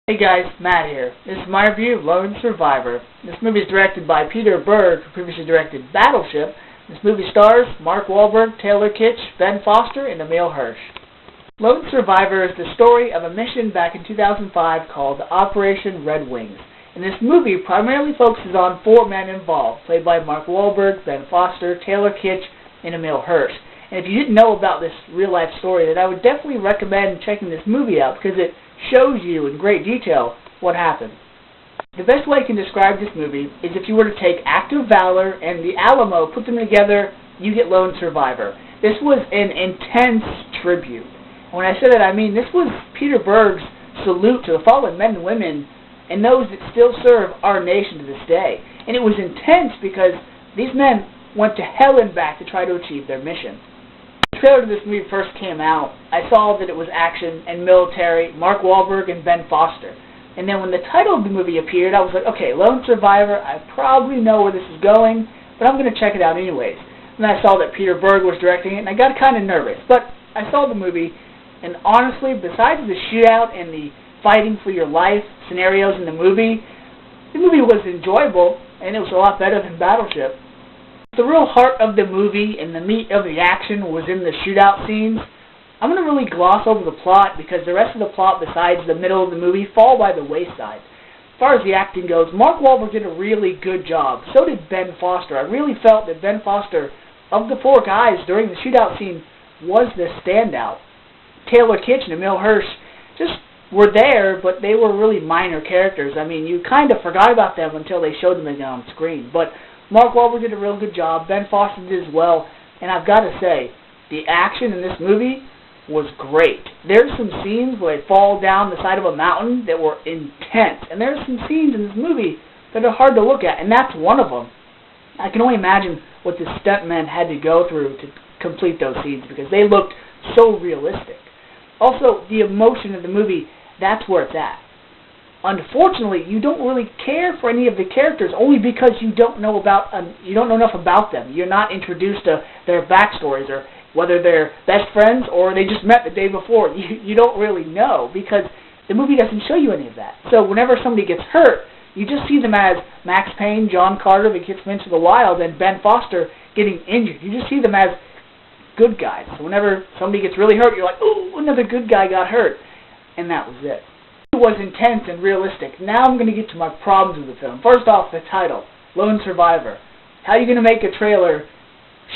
Hey guys, Matt here. This is my review of Lone Survivor. This movie is directed by Peter Berg, who previously directed Battleship. This movie stars Mark Wahlberg, Taylor Kitsch, Ben Foster, and Emile Hirsch. Lone Survivor is the story of a mission back in 2005 called Operation Red Wings. And this movie primarily focuses on 4 men involved, played by Mark Wahlberg, Ben Foster, Taylor Kitsch, and Emile Hirsch. And if you didn't know about this real-life story, then I would definitely recommend checking this movie out because it shows you in great detail what happened. The best way I can describe this movie is if you were to take active Valor and the Alamo, put them together, you get Lone Survivor. This was an intense tribute. And when I say that, I mean this was Peter Berg's salute to the fallen men and women and those that still serve our nation to this day. And it was intense because these men went to hell and back to try to achieve their mission. The trailer to this movie first came out, I saw that it was action and military, Mark Wahlberg and Ben Foster. And then when the title of the movie appeared, I was like, okay, Lone Survivor, I probably know where this is going, but I'm going to check it out anyways. And I saw that Peter Berg was directing it, and I got kind of nervous. But I saw the movie, and honestly, besides the shootout and the fighting for your life scenarios in the movie was enjoyable, and it was a lot better than Battleship. The real heart of the movie and the meat of the action was in the shootout scenes. I'm going to really gloss over the plot because the rest of the plot besides the middle of the movie fall by the wayside. As far as the acting goes, Mark Wahlberg did a really good job. So did Ben Foster. I really felt that Ben Foster, of the 4 guys during the shootout scene, was the standout. Taylor Kitsch and Emile Hirsch just were there, but they were really minor characters. I mean, you kind of forgot about them until they showed them again on screen. But Mark Wahlberg did a real good job. Ben Foster did as well. And I've got to say, the action in this movie was great. There's some scenes where they fall down the side of a mountain that were intense. And there's some scenes in this movie that are hard to look at, and that's one of them. I can only imagine what the stuntmen had to go through to complete those scenes because they looked so realistic. Also, the emotion of the movie, that's where it's at. Unfortunately, you don't really care for any of the characters only because you don't know enough about them. You're not introduced to their backstories or whether they're best friends or they just met the day before. You don't really know because the movie doesn't show you any of that. So whenever somebody gets hurt, you just see them as Max Payne, John Carter that gets into the wild, and Ben Foster getting injured. You just see them as good guys. So whenever somebody gets really hurt, you're like, ooh, another good guy got hurt. And that was it. It was intense and realistic. Now I'm going to get to my problems with the film. First off, the title, Lone Survivor. How are you going to make a trailer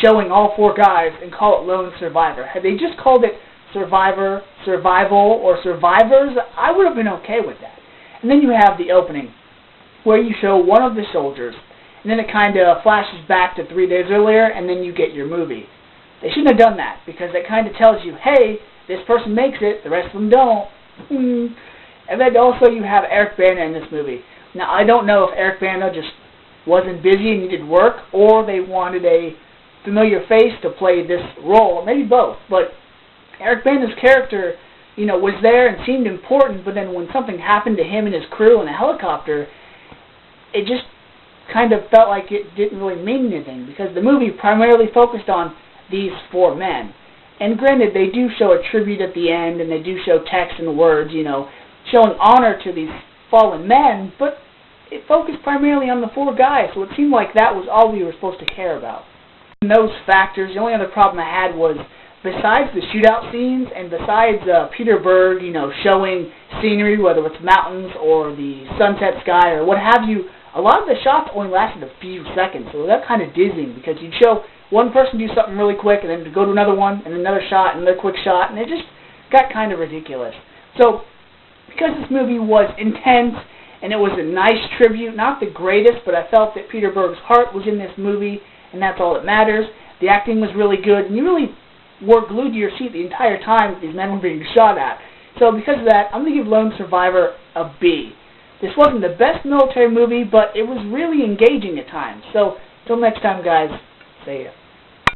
showing all 4 guys and call it Lone Survivor? Had they just called it Survivor, Survival, or Survivors, I would have been okay with that. And then you have the opening, where you show one of the soldiers, and then it kind of flashes back to 3 days earlier, and then you get your movie. They shouldn't have done that, because that kind of tells you, hey, this person makes it, the rest of them don't. And then also you have Eric Bana in this movie. Now, I don't know if Eric Bana just wasn't busy and needed work, or they wanted a familiar face to play this role, maybe both. But Eric Bana's character, was there and seemed important, but then when something happened to him and his crew in a helicopter, it just kind of felt like it didn't really mean anything, because the movie primarily focused on these 4 men. And granted, they do show a tribute at the end, and they do show text and words, showing honor to these fallen men, but it focused primarily on the 4 guys, so it seemed like that was all we were supposed to care about. And those factors, the only other problem I had was, besides the shootout scenes, and besides Peter Berg, showing scenery, whether it's mountains or the sunset sky or what have you, a lot of the shots only lasted a few seconds, so that kind of dizzying, because you'd show one person do something really quick, and then to go to another one, and another shot, and another quick shot, and it just got kind of ridiculous. So, because this movie was intense, and it was a nice tribute, not the greatest, but I felt that Peter Berg's heart was in this movie, and that's all that matters. The acting was really good, and you really were glued to your seat the entire time these men were being shot at. So because of that, I'm going to give Lone Survivor a B. This wasn't the best military movie, but it was really engaging at times. So, until next time, guys, see ya.